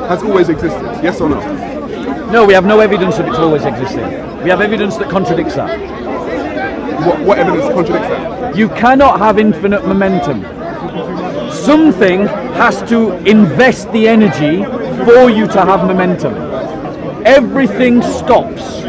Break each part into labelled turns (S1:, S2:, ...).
S1: has always existed? Yes or no?
S2: No, we have no evidence that it's always existed. We have evidence that contradicts that.
S1: What evidence contradicts that?
S2: You cannot have infinite momentum. Something has to invest the energy for you to have momentum. Everything stops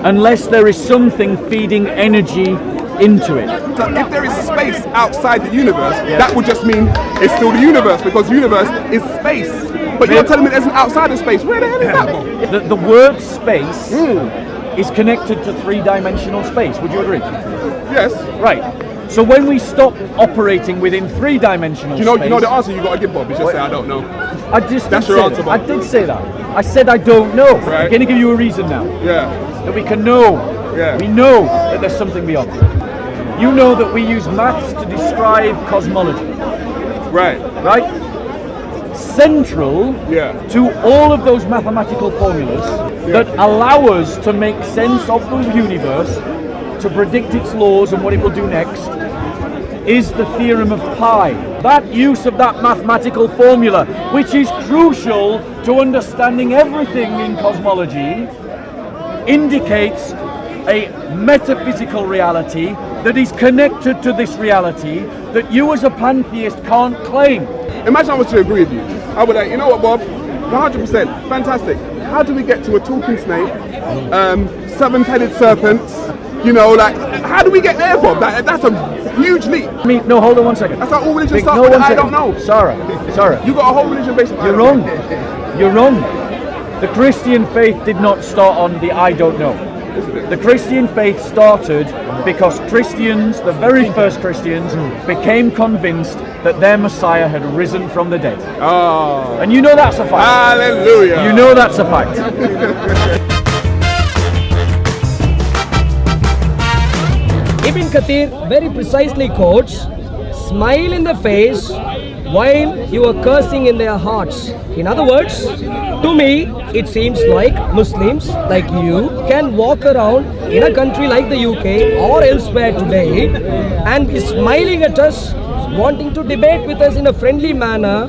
S2: unless there is something feeding energy into it.
S1: So if there is space outside the universe, that would just mean it's still the universe, because the universe is space. But you're telling me there's an outside of space. Where the hell is that?
S2: The word space is connected to three-dimensional space. Would you agree?
S1: Yes.
S2: Right. So when we stop operating within three-dimensional space...
S1: You know the answer you got to give, Bob, is just say, I don't know.
S2: That's your answer, Bob. I did say that. I said I don't know.
S1: Right.
S2: I'm going to give you a reason now.
S1: Yeah.
S2: That we can know.
S1: Yeah.
S2: We know that there's something beyond. You know that we use maths to describe cosmology.
S1: Right.
S2: Right? Central to all of those mathematical formulas that allow us to make sense of the universe, to predict its laws and what it will do next, is the theorem of pi. That use of that mathematical formula, which is crucial to understanding everything in cosmology, indicates a metaphysical reality that is connected to this reality that you as a pantheist can't claim.
S1: Imagine I was to agree with you. I would like, you know what, Bob? 100%. Fantastic. How do we get to a talking snake, seven-headed serpents? You know, like, how do we get there, Bob? That's a huge leap.
S2: No, hold on 1 second.
S1: That's how all religions start
S2: no,
S1: with, I don't know.
S2: Sarah.
S1: You got a whole religion based on
S2: You're wrong. You're wrong. The Christian faith did not start on the I don't know. The Christian faith started because Christians, the very first Christians, became convinced that their Messiah had risen from the dead.
S1: Oh.
S2: And you know that's a fact.
S1: Hallelujah.
S2: You know that's a fact.
S3: Ibn Kathir very precisely quotes, smile in the face while you are cursing in their hearts. In other words, to me, it seems like Muslims like you can walk around in a country like the UK or elsewhere today and be smiling at us, wanting to debate with us in a friendly manner,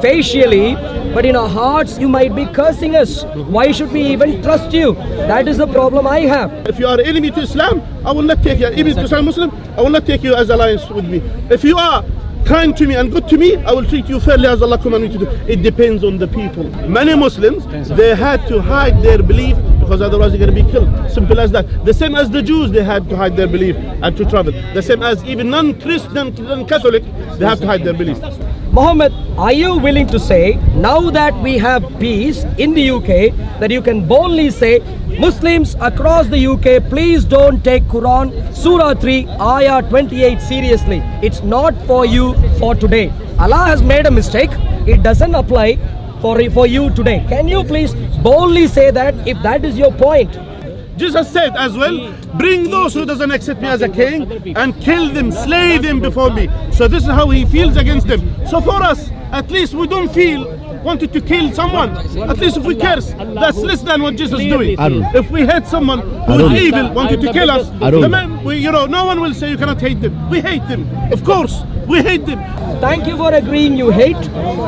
S3: facially, but in our hearts you might be cursing us. Why should we even trust you? That is the problem I have.
S4: If you are enemy to Islam, I will not take you. Even if you are Muslim, I will not take you as alliance with me. If you are kind to me and good to me, I will treat you fairly as Allah commanded me to do. It depends on the people. Many Muslims, they had to hide their belief because otherwise they're going to be killed. Simple as that. The same as the Jews, they had to hide their belief and to travel. The same as even non-Christian, non-Catholic, they have to hide their belief.
S3: Muhammad, are you willing to say, now that we have peace in the UK, that you can boldly say, Muslims across the UK, please don't take Quran Surah 3 Ayah 28 seriously. It's not for you for today. Allah has made a mistake. It doesn't apply for you today. Can you please boldly say that if that is your point?
S4: Jesus said as well, bring those who doesn't accept me as a king and kill them, slay them before me. So this is how he feels against them. So for us, at least we don't feel wanted to kill someone. At least if we curse, that's less than what Jesus is doing. If we hate someone who is evil, wanted to kill us, no one will say you cannot hate them. We hate them. Of course, we hate them.
S3: Thank you for agreeing you hate.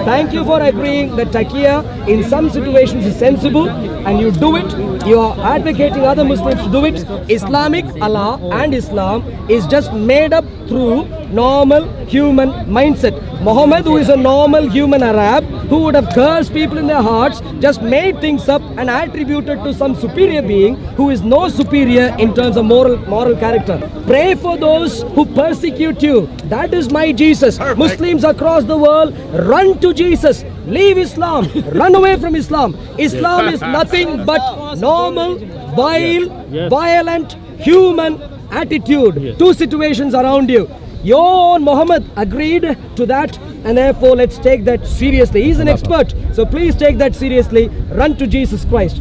S3: Thank you for agreeing that taqiyya in some situations is sensible and you do it. You are advocating other Muslims to do it. Islamic Allah and Islam is just made up through normal human mindset. Muhammad, who is a normal human Arab, who would have cursed people in their hearts, just made things up and attributed to some superior being who is no superior in terms of moral character. Pray for those who persecute you. That is my Jesus. Perfect. Muslims across the world, run to Jesus. Leave Islam. Run away from Islam. Islam is nothing but normal, vile, violent, human attitude. Two situations around you. Your own Muhammad agreed to that, and therefore let's take that seriously. He's an expert, so please take that seriously. Run to Jesus Christ.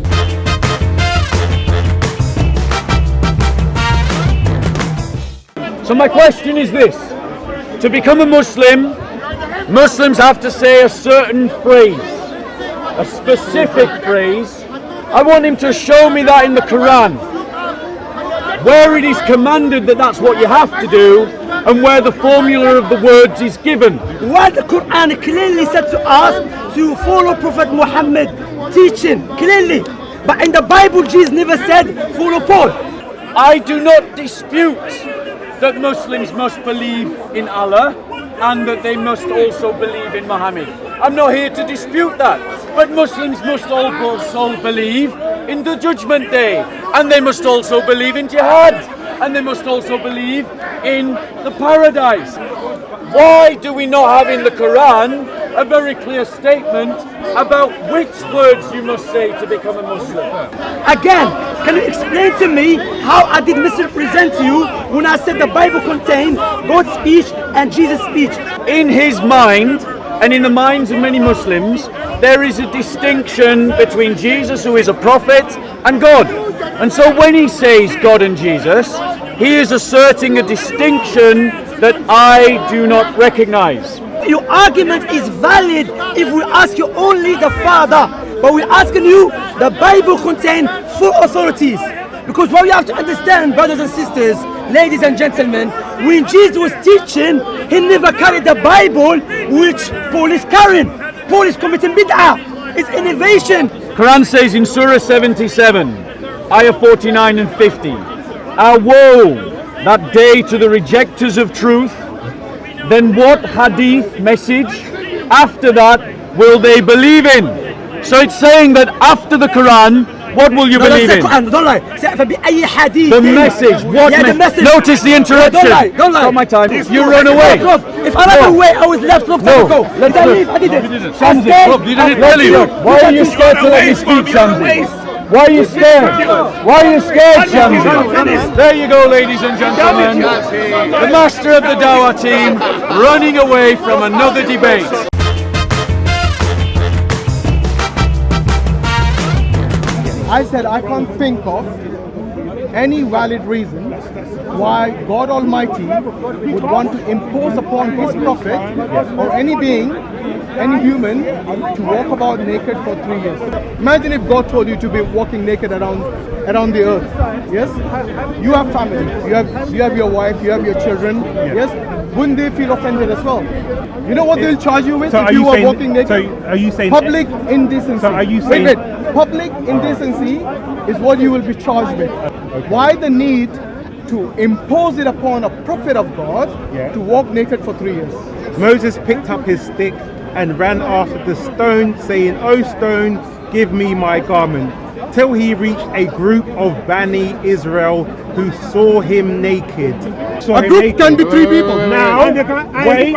S2: So my question is this: to become a Muslim, Muslims have to say a certain phrase, a specific phrase. I want him to show me that in the Quran, where it is commanded that that's what you have to do, and where the formula of the words is given.
S3: What the Quran clearly said to us to follow Prophet Muhammad teaching clearly. But in the Bible, Jesus never said follow Paul.
S2: I do not dispute that Muslims must believe in Allah and that they must also believe in Muhammad. I'm not here to dispute that. But Muslims must also believe in the Judgment Day, and they must also believe in jihad, and they must also believe in the paradise. Why do we not have in the Quran a very clear statement about which words you must say to become a Muslim?
S3: Again, can you explain to me how I did misrepresent you when I said the Bible contained God's speech and Jesus' speech?
S2: In his mind, and in the minds of many Muslims, there is a distinction between Jesus, who is a prophet, and God. And so when he says God and Jesus, he is asserting a distinction that I do not recognize.
S3: Your argument is valid if we ask you only the Father, but we're asking you the Bible contains 4 authorities. Because what we have to understand, brothers and sisters, ladies and gentlemen, when Jesus was teaching, he never carried the Bible which Paul is carrying. Paul is committing bid'ah. It's innovation.
S2: Quran says in Surah 77, Ayah 49 and 50, woe that day to the rejectors of truth, then what hadith message after that will they believe in? So it's saying that after the Quran, what will you believe in?
S3: Don't lie.
S2: The message. What
S3: the
S2: message? Notice the interruption.
S3: Don't lie.
S2: Not my time. You run away.
S3: Look, if I ran away, I was left long time ago.
S2: Let's
S3: Did I
S2: go.
S3: leave? I didn't.
S2: Shamsi, look, you didn't tell you. Why are you scared to let me speak, Shamsi? Why are you scared? Why are you scared, Shamsi? There you go, ladies and gentlemen. The master of the Dawah team running away from another debate.
S5: I said I can't think of any valid reason why God Almighty would want to impose upon His Prophet or any being, any human, to walk about naked for 3 years. Imagine if God told you to be walking naked around the earth. Yes? You have family, you have your wife, you have your children. Yes? Wouldn't they feel offended as well? You know what they'll charge you with if you were walking naked?
S6: So are you saying
S5: public indecency?
S6: So are you saying
S5: wait. Public indecency is what you will be charged with. Why the need to impose it upon a prophet of God to walk naked for 3 years?
S6: Moses picked up his stick and ran after the stone, saying, "O stone, give me my garment," till he reached a group of Bani Israel who saw him naked.
S5: A group can be 3 people.
S6: Now, wait.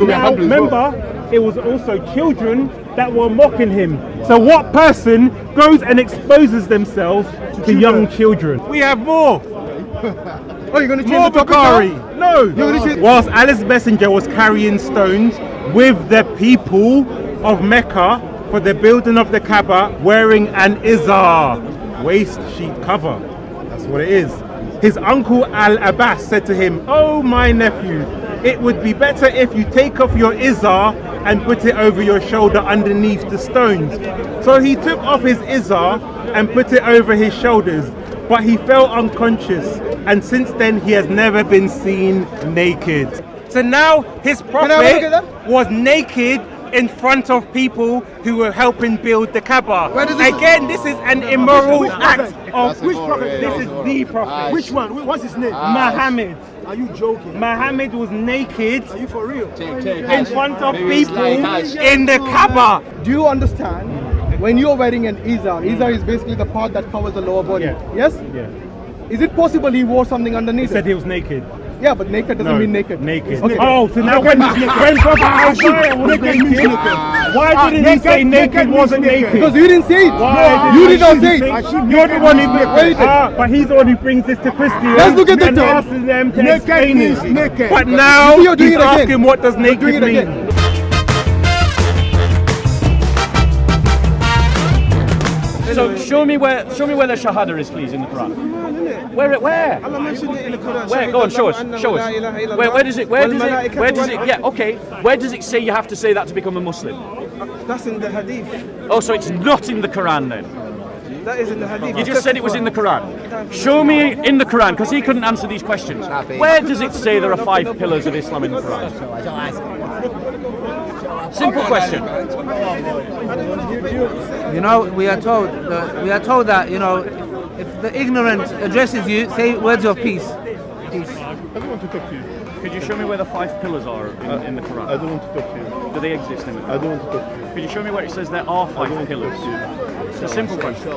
S6: Now, remember, it was also children that were mocking him. So what person goes and exposes themselves to young children? We have more.
S5: Oh, you're going to change
S6: More
S5: the topic
S6: Bukhari.
S5: now?
S6: No. Whilst Allah's messenger was carrying stones with the people of Mecca for the building of the Kaaba, wearing an izar, waist sheet cover. That's what it is. His uncle Al-Abbas said to him, "Oh, my nephew, it would be better if you take off your izar and put it over your shoulder underneath the stones." So he took off his izar and put it over his shoulders, but he fell unconscious, and since then he has never been seen naked. So now his prophet was naked in front of people who were helping build the Kaaba. Again, this is an immoral act of which prophet? This is the prophet.
S5: Which one? What's his name?
S6: Muhammad.
S5: Are you joking?
S6: Muhammad was naked
S5: Are you for real?
S6: in front of people in the Kaaba.
S5: Do you understand? When you're wearing an izar, izar is basically the part that covers the lower body. Yes?
S6: Yeah.
S5: Is it possible he wore something underneath
S6: He said
S5: it?
S6: he was naked.
S5: Yeah, but naked doesn't mean naked.
S6: Naked.
S5: Okay.
S6: Oh, so now when Prophet Isaiah was naked, why didn't he say naked wasn't naked?
S5: Because you didn't say it. You did not say it.
S6: You're the one who but he's the one who brings this to Christians.
S5: Let's look at the
S6: and
S5: term.
S6: asking them to
S5: Naked
S6: explain
S5: means
S6: it.
S5: naked.
S6: But now
S5: You see, you're doing
S6: he's
S5: it again.
S6: asking what does naked
S5: doing it
S6: mean.
S5: again.
S2: So show me where the Shahada is, please, in the Quran. Where?
S5: Allah mentioned it in the Quran.
S2: Where? Go on, show us. Show us. Where does it? Yeah, okay. Where does it say you have to say that to become a Muslim?
S5: That's in the hadith.
S2: Oh, so it's not in the Quran then?
S7: That is in the hadith.
S2: You just said it was in the Quran. Show me in the Quran, because he couldn't answer these questions. Where does it say there are 5 pillars of Islam in the Quran? Simple question.
S7: You know, we are told that, you know, if the ignorant addresses you, say words of peace. Peace.
S4: I don't want to talk to you.
S2: Could you show me where the 5 pillars are in the Quran?
S4: I don't want to talk to you.
S2: Do they exist in the Quran?
S4: I don't want to talk to you.
S2: Could you show me where it says there are 5 pillars? It's a simple question.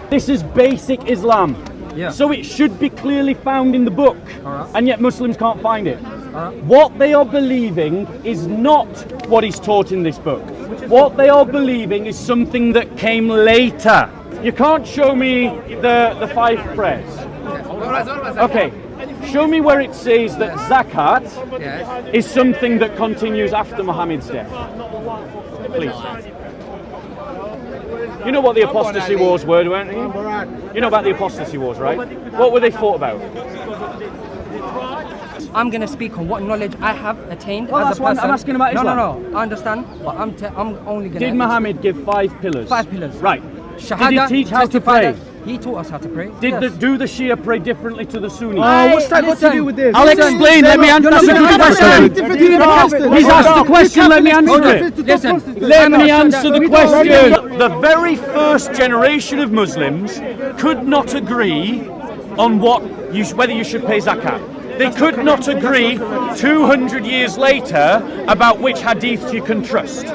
S2: This is basic Islam.
S3: Yeah.
S2: So it should be clearly found in the book. And yet Muslims can't find it. What they are believing is not what is taught in this book. What they are believing is something that came later. You can't show me the 5 prayers. Okay. Show me where it says that zakat is something that continues after Muhammad's death. Please. You know what the apostasy wars were, don't you? You know about the apostasy wars, right? What were they fought about?
S3: I'm going to speak on what knowledge I have attained
S2: Well,
S3: as
S2: that's
S3: a
S2: what
S3: person.
S2: I'm asking about Islam.
S3: No, I understand, but I'm only going to...
S2: Did Muhammad give 5 pillars?
S3: 5 pillars.
S2: Right.
S3: Shahada,
S2: Did he teach how to
S3: testify
S2: pray?
S3: that he taught us how to pray.
S2: Do the Shia pray differently to the Sunni?
S5: What's that got to do with this?
S2: I'll explain. Let me answer the question. He's asked the question. Let me answer it.
S3: Listen,
S2: Let me answer the question. The very first generation of Muslims could not agree on whether you should pay zakat. They could not agree 200 years later about which hadith you can trust.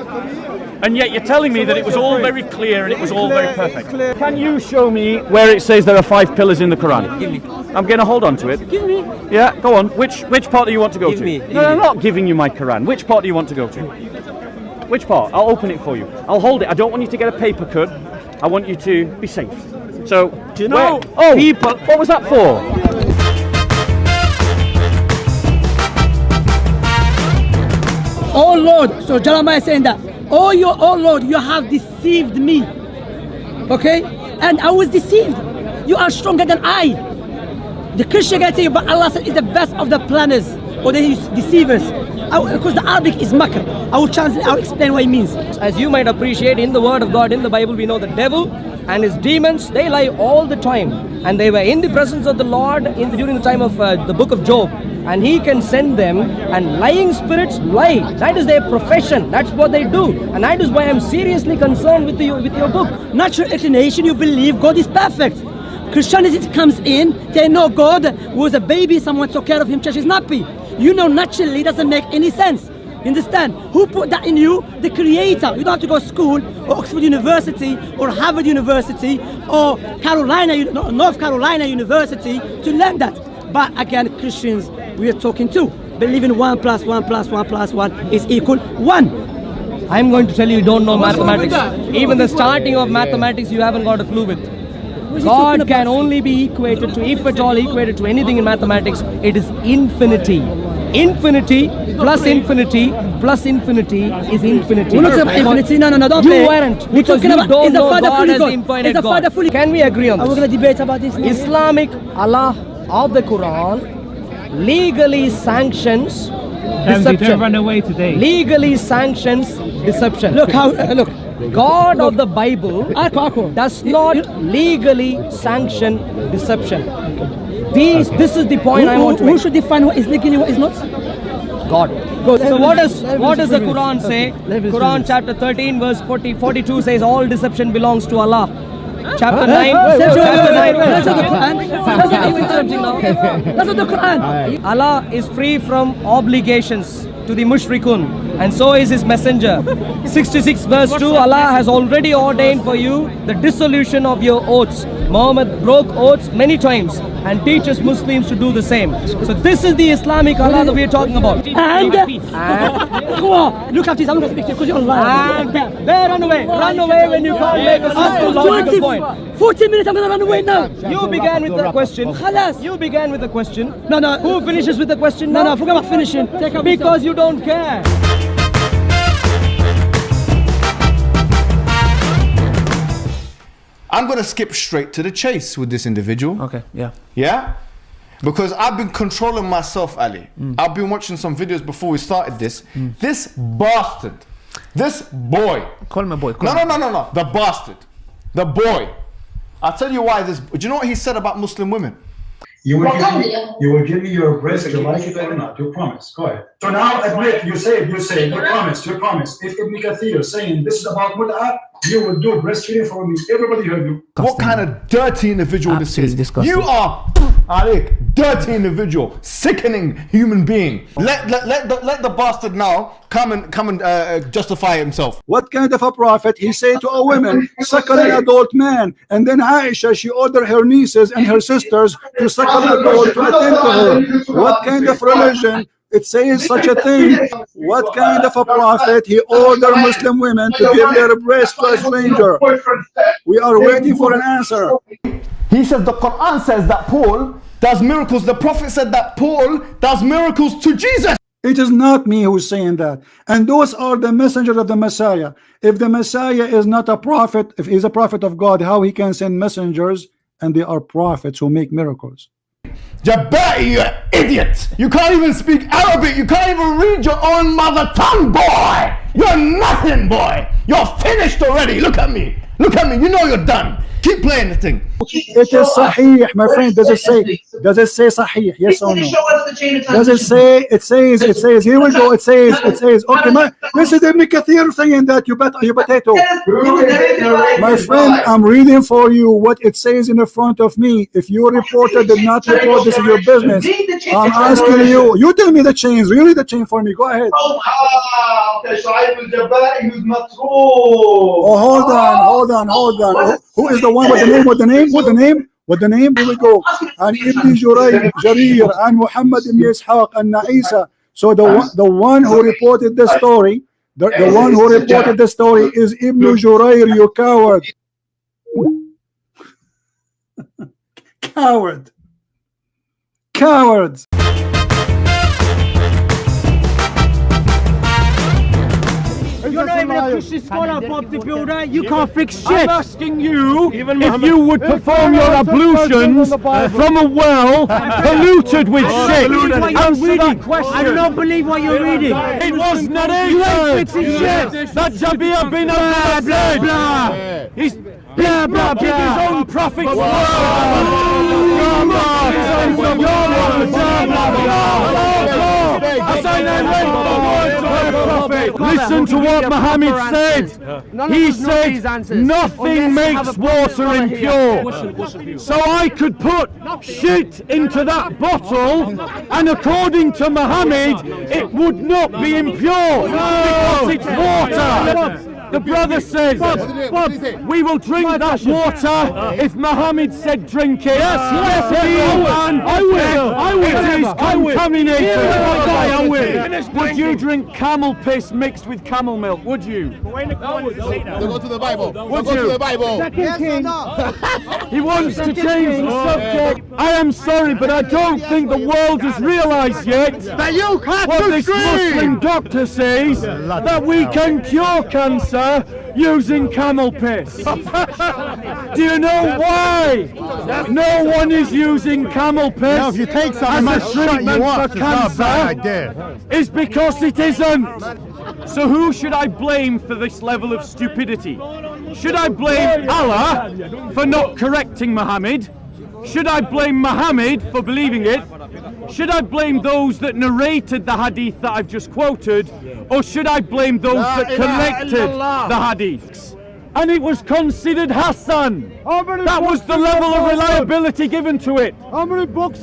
S2: And yet you're telling me that it was all very clear and it was all very perfect. Can you show me where it says there are 5 pillars in the Quran?
S3: Give me.
S2: I'm going to hold on to it.
S3: Give me.
S2: Yeah, go on. Which part do you want to go
S3: Give
S2: to?
S3: me.
S2: No, I'm not giving you my Quran. Which part do you want to go to? Which part? I'll open it for you. I'll hold it. I don't want you to get a paper cut. I want you to be safe. So,
S3: Do you know
S2: people? What was that for?
S8: Oh Lord, so Jeremiah is saying that, oh Lord, you have deceived me. Okay? And I was deceived. You are stronger than I. The Christian guy tell you, but Allah said is the best of the planners or the deceivers. Because the Arabic is makr. I will translate, I will explain what it means.
S3: As you might appreciate, in the word of God, in the Bible, we know the devil and his demons, they lie all the time. And they were in the presence of the Lord during the time of the book of Job. And he can send them, and lying spirits lie. That is their profession. That's what they do. And that is why I'm seriously concerned with your book.
S8: Natural inclination, you believe God is perfect. Christianity comes in, they know God was a baby, someone took care of him, church is nappy. You know naturally it doesn't make any sense. You understand? Who put that in you? The Creator. You don't have to go to school or Oxford University or Harvard University or North Carolina University to learn that. But again, Christians we are talking to believe in 1 + 1 + 1 + 1 is equal 1.
S3: I'm going to tell you don't know mathematics. Even the starting of mathematics you haven't got a clue with. God can only be equated to, if at all equated to anything in mathematics, it is infinity. Infinity plus infinity plus infinity is infinity.
S8: We're not talking about infinity, no, don't play.
S3: You weren't.
S8: We're talking about,
S3: don't
S8: is the
S3: know
S8: Father
S3: God
S8: fully
S3: as
S8: God?
S3: the infinite
S8: Is the Father
S3: God.
S8: fully
S3: Can we agree on
S8: Are we
S3: this?
S8: going to debate about this now?
S3: Islamic Allah of the Quran legally sanctions deception.
S7: Don't run away today.
S3: Legally sanctions deception.
S8: Look how, look.
S3: God of the Bible does not legally sanction deception. This is the point I want to
S8: Who
S3: make.
S8: should define what is legally, what is not?
S3: God. So what does the Quran say? Quran chapter 13 verse 42 says all deception belongs to Allah. Chapter 9.
S8: That's not the Quran. That's not the Quran.
S3: Allah is free from obligations to the mushrikun, and so is his messenger. 66 verse 2, Allah has already ordained for you the dissolution of your oaths. Muhammad broke oaths many times and teaches Muslims to do the same. So this is the Islamic Allah that we are talking about.
S8: And come on, look at this. I'm going to speak to you because you're online.
S3: And there, run away when you can't make a simple logical point.
S8: 40 minutes, I'm going to run away now.
S3: You began with the question.
S8: Khalas.
S3: You began with the question.
S8: No.
S3: Who finishes with the question
S8: No,
S3: now?
S8: forget about finishing.
S3: Because you don't care.
S9: I'm going to skip straight to the chase with this individual.
S3: Okay, yeah.
S9: Yeah? Because I've been controlling myself, Ali. I've been watching some videos before we started this. This bastard This boy.
S7: Call him a boy.
S9: No. The bastard. The boy. I'll tell you why this. Do you know what he said about Muslim women?
S10: You will give me your breast, you like it or not, you promise. Go ahead. So now admit, you say, you promise. If Ibn Kathir is saying this is about mut'ah, you will do breastfeeding for me. Everybody heard you.
S9: What kind of dirty individual this is?
S7: Disgusting.
S9: You are, Alek, dirty individual, sickening human being. Let the bastard now come and justify himself.
S10: What kind of a prophet? He said to a woman, suckle an adult man. And then Aisha, she ordered her nieces and her sisters to suckle an adult to attend to her. What kind of religion? It says such a thing. What kind of a prophet? He ordered Muslim women to give their breast to a stranger. We are waiting for an answer.
S9: He says the Quran says that Paul does miracles. The Prophet said that Paul does miracles to Jesus.
S10: It is not me who's saying that. And those are the messengers of the Messiah. If the Messiah is not a prophet, if he's a prophet of God, how he can send messengers and they are prophets who make miracles?
S9: Jabari, you idiot! You can't even speak Arabic. You can't even read your own mother tongue, boy. You're nothing, boy. You're finished already. Look at me. Look at me. You know you're done. Keep playing the thing.
S10: It is sahih, my friend. Does it say sahih? Yes or no? Does it say? It says. Here we go. It says. Okay, this is Ibn Kathir saying that you potato. My friend, I'm reading for you what it says in the front of me. If your reporter did not report, this is your business. I'm asking you. You tell me the chains. Really, the chain for me. Go ahead. Oh, hold on. Who is the one with the name? What the name? Here we go. And Ibn Jarir and Muhammad ibn Ishaq and Isa. So the one who reported the story, the one who reported the story is Ibn Jurayr, you coward. Cowards.
S11: You're not even a Christian scholar, Bob the Builder. You can't fix shit.
S2: I'm asking you if you would perform your ablutions from a well polluted with shit. Answer that question.
S11: I don't believe what you're reading.
S2: It was narrated.
S11: You ain't fixing shit.
S2: That Jabir bin Abdullah said.
S11: Blah.
S2: He's
S11: blah, blah,
S2: keep
S11: blah.
S2: his own prophet's word. Listen to what Muhammad said. He said nothing makes water impure. So I could put shit into that bottle, and according to Muhammad, it would not be impure because it's water. The brother says, Bob, we will drink that water if Muhammad said drink it. Yes, I will. It is contaminated. I will. Would you drink camel piss mixed with camel milk? Would you?
S12: Don't go to the Bible.
S2: Would
S12: Go
S2: you?
S12: to the Bible.
S11: Yes or no?
S2: He wants to change the subject. I am sorry, but I don't think the world has realised yet
S12: That you have
S2: what
S12: to
S2: this
S12: scream.
S2: Muslim doctor says, that we can cure cancer using camel piss. Do you know why no one is using camel piss
S12: Now, if you take some, I
S2: as
S12: might
S2: a
S12: shut
S2: treatment
S12: you up.
S2: for
S12: It's not a bad
S2: cancer?
S12: idea.
S2: Is because it isn't. So who should I blame for this level of stupidity? Should I blame Allah for not correcting Muhammad? Should I blame Muhammad for believing it? Should I blame those that narrated the hadith that I've just quoted? Or should I blame those that collected the hadiths? And it was considered Hassan. That was the level of reliability given to it.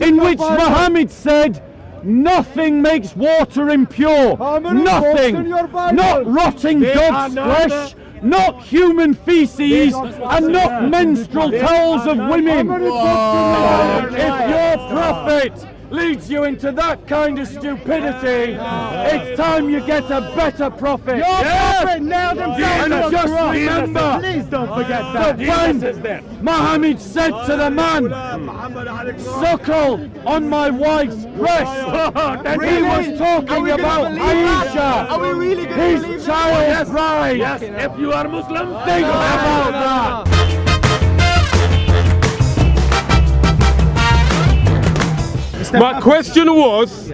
S2: In which Muhammad said, nothing makes water impure. Nothing. Not rotting dog's flesh. Not human feces, and not menstrual towels of women. If your prophet leads you into that kind of stupidity, it's time you get a better prophet.
S11: Your prophet nailed himself
S2: And
S11: to the
S2: just
S11: cross.
S2: remember,
S11: Please don't forget that.
S2: when Muhammad said to the man, suckle on my wife's breast, he was talking about Aisha, his child's bride.
S12: Yes, if you are Muslim,
S2: Think about that.
S12: My question was,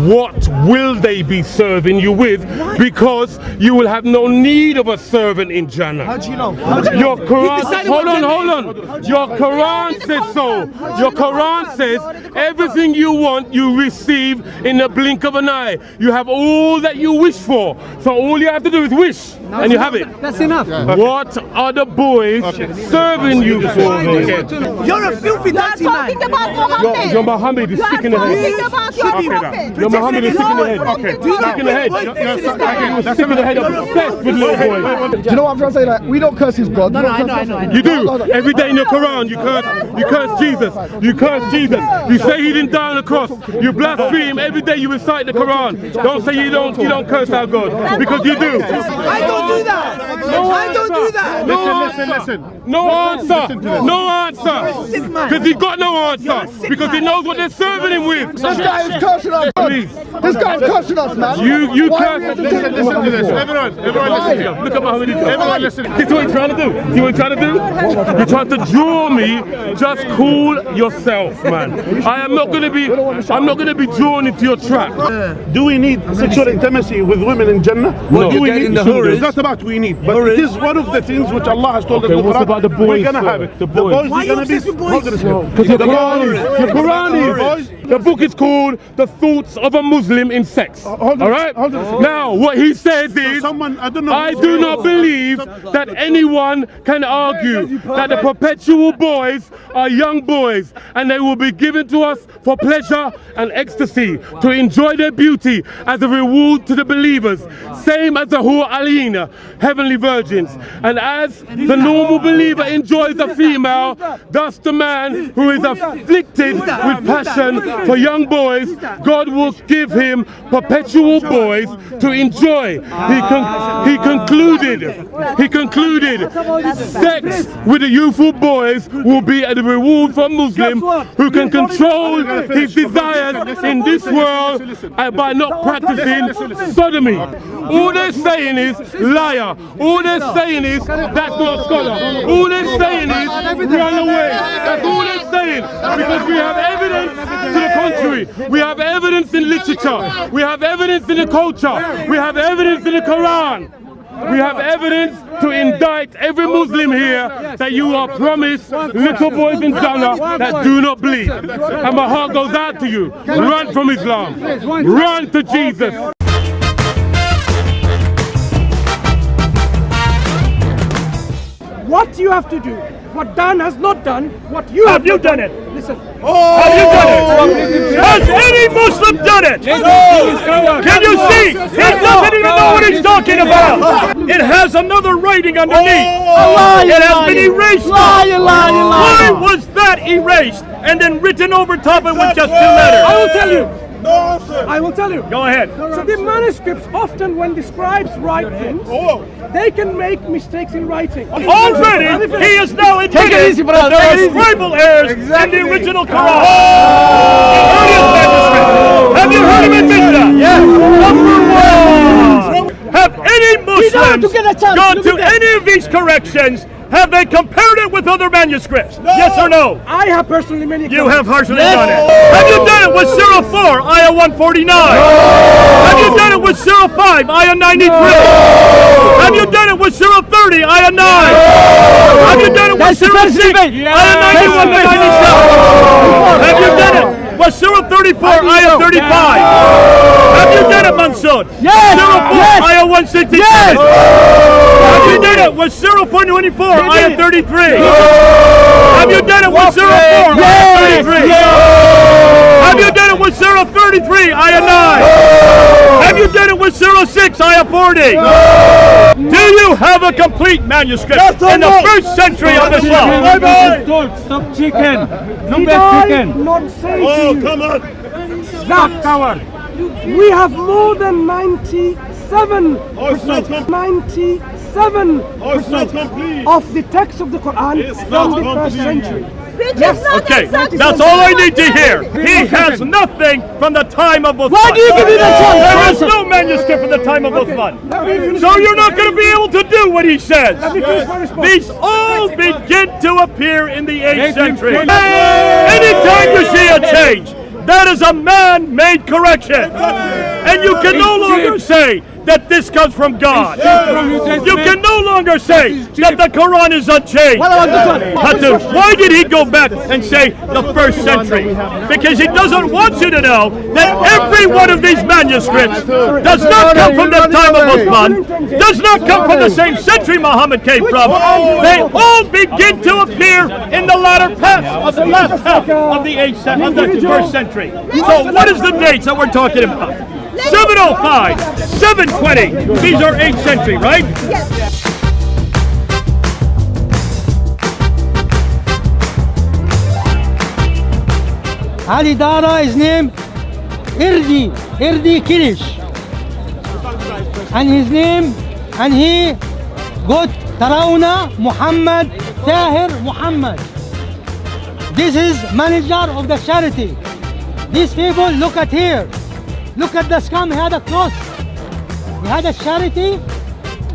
S12: what will they be serving you with? Because you will have no need of a servant in Jannah.
S5: How do you know?
S12: Your Quran, hold on. Your Quran says so. Your Quran says everything you want, you receive in the blink of an eye. You have all that you wish for. So all you have to do is wish, and you have it.
S11: That's enough.
S12: What are the boys serving you for?
S11: You're a filthy dirty man.
S13: Talking about Muhammad.
S12: Your Muhammad is sick in the head.
S13: About your prophet.
S12: Your Muhammad is sick in the head. Okay. Sick in the head. You're sick in the head. Obsessed with little boys.
S5: Do you know what I'm trying to say? Like, we don't curse his God.
S11: No, I know.
S12: You do. Every day in your Quran, you curse Jesus. You curse Jesus. You say he didn't die on the cross. You blaspheme. Every day you recite the Quran. Don't say you don't curse our God, because you do.
S11: I don't do that. I don't do that.
S12: Listen. No answer. No answer. Because he got no answer. Because he knows what they're serving him with.
S5: This guy is cursing us.
S12: Please.
S5: This guy is cursing us, man.
S12: You curse.
S4: Listen to this. Everyone listen here.
S12: Look at Muhammad.
S4: Everyone listen.
S12: This is what he's trying to do. See what he's trying to do? You're trying to draw me. Just cool yourself, man. I'm not gonna be drawn into your trap.
S4: Do we need sexual intimacy with women in Jannah?
S12: No.
S4: Do we need?
S12: The hurries.
S4: It's not about we need, but it is one of the things which Allah has told us.
S12: What about the boys?
S4: We're gonna have it.
S12: The boys.
S4: Why are you obsessed with boys?
S12: Because your Quran is. The book is called The Thoughts of a Muslim in Sex. Alright? Now, what he says is, I do not believe that anyone can argue that the perpetual boys are young boys and they will be given to us for pleasure and ecstasy, to enjoy their beauty as a reward to the believers, same as the Hur Alina, heavenly virgins. And as the normal believer enjoys a female, thus the man who is afflicted with passion for young boys, God will give him perpetual boys to enjoy. He concluded, sex with the youthful boys will be a reward for a Muslim who can control his desires in this world by not practicing sodomy. All they're saying is liar. All they're saying is that's not a scholar. All they're saying is run away. That's all they're saying, because we have evidence to the contrary. We have evidence in literature. We have evidence in the culture. We have evidence in the Quran. We have evidence to indict every Muslim here that you are promised little boys in Jannah that do not bleed. And my heart goes out to you. Run from Islam. Run to Jesus.
S11: What you have to do, what Dan has not done, what you have you done it? Listen.
S12: Have you done it? Has any Muslim done it? Can you see? He doesn't even know what he's talking about. It has another writing underneath. It has been erased. Why was that erased and then written over top of it with just 2 letters?
S11: I will tell you. I will tell you.
S12: Go ahead.
S11: So the manuscripts often, when the scribes write things, they can make mistakes in writing.
S12: Already, he is now admitted that there are scribal errors in the original Quran. Have you heard him admit that? Yes. Number 1. Have any Muslims gone to any of these corrections? Have they compared it with other manuscripts? No. Yes or no?
S11: I have personally many.
S12: You have personally done it. Have you done it with Surah 4, Ayah 149? No. Have you done it with Surah 5, Ayah 93? No. Have you done it with Surah 30, Ayah 9? No. Have you done it with Surah 6, Ayah 91 to 97? Have you done it with Surah 34, Ayah 35? Have you done it, Mansoor?
S11: Yes.
S12: Surah 4, Ayah 167? Yes. Have you done it with Surah 424, Ayah 33? Have you done it with Surah 4, Ayah 33? Have you done it with Surah 33, Ayah 9? Have you done it with Surah 6, Ayah 40? Do you have a complete manuscript in the 1st century of Islam?
S11: Stop chicken. Not say to you
S12: come on.
S11: that we have more than 97% of the text of the Quran from the 1st century.
S12: Yes. Okay, that's all I need to hear. He has nothing from the time of Uthman.
S11: Why do you give me that chance?
S12: There is no manuscript from the time of Uthman. So you're not going to be able to do what he says. These all begin to appear in the 8th century. Anytime you see a change,
S14: That is a man-made correction. And you can no longer say that this comes from God. You can no longer say that the Quran is unchanged. Why did he go back and say the 1st century? Because he doesn't want you to know that every one of these manuscripts does not come from the time of Uthman, does not come from the same century Muhammad came from. They all begin to appear in the latter half of the last half of the 1st century. So what is the dates that we're talking about? 705, 720, these are 8th century, right?
S13: Yes.
S15: Ali Dara is named Irdi Kilish. And his name, and he got Tarawna Muhammad Tahir Muhammad. This is manager of the charity. These people, look at here. Look at the scum, he had a cross. He had a charity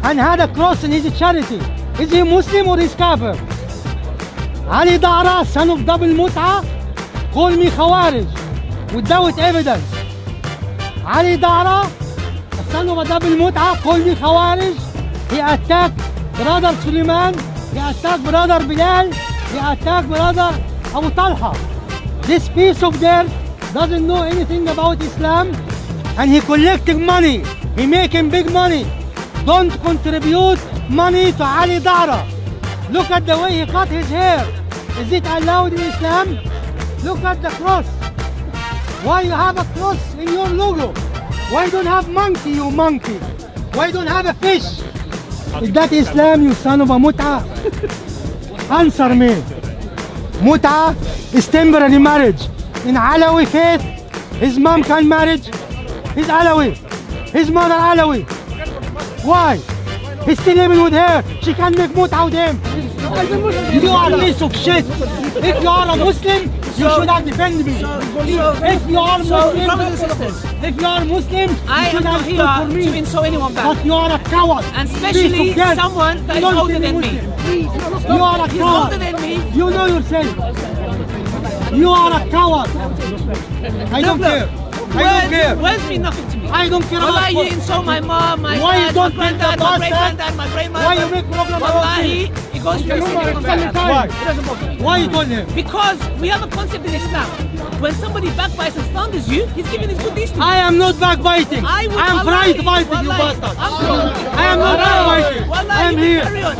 S15: and had a cross in his charity. Is he Muslim or is kafir? Ali Dara, son of double mut'a, call me Khawarij without evidence. Ali Dara, son of a double mut'a, call me Khawarij. He attacked brother Suleiman, he attacked brother Bilal, he attacked brother Abu Talha. This piece of dirt doesn't know anything about Islam, and he collecting money. He making big money. Don't contribute money to Ali Dara. Look at the way he cut his hair. Is it allowed in Islam? Look at the cross. Why you have a cross in your logo? Why don't have monkey, you monkey? Why don't have a fish? Is that Islam, you son of a mut'a? Answer me. Mut'a is temporary marriage. In Alawi faith, his mom can marriage. He's Alawi. His mother Alawi. Why? He's still living with her. She can make mut'a with him. You are a piece of shit. If you are a Muslim, you should have defended me. If you are Muslim, if you are Muslim,
S16: I am not here to insult anyone back.
S15: But you are a coward.
S16: And especially someone that is older than me.
S15: You are a
S16: He's
S15: coward.
S16: older than me.
S15: You know yourself. You are a coward. I don't care. I don't care.
S16: Words mean nothing to me.
S15: I don't care about
S16: Wallahi, you insult my mom, my
S15: Why
S16: dad,
S15: you don't
S16: my granddad,
S15: care
S16: my
S15: about
S16: great
S15: that?
S16: granddad, my grandmother.
S15: Why you make problem about
S16: Wallahi,
S15: this?
S16: it goes to the
S15: Why? Why you told him?
S16: Because we have a concept in Islam. When somebody backbites and slanders you, he's giving his good deeds to you.
S15: I am not backbiting.
S16: I would,
S15: am
S16: wallahi,
S15: right fighting, you
S16: wallahi,
S15: bastard.
S16: I'm
S15: I am not backbiting.
S16: Wallahi,
S15: I am
S16: you
S15: here.
S16: carry on.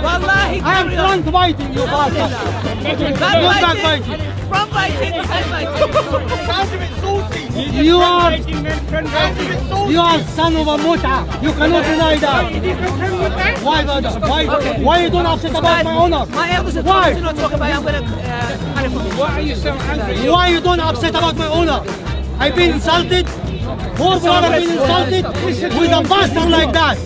S16: Wallahi,
S15: I am
S16: carry on.
S15: front fighting, you bastard. Not backbiting.
S16: Front fighting, back fighting.
S15: You are son of a mut'a. You cannot deny that. Why, brother? Why you don't upset about my honor?
S16: My elders have
S15: Why?
S16: told me to not talk about it. I'm going to Why are you so angry?
S15: Why you don't upset about my honor? I've been insulted. Four brothers have been insulted with a bastard like that.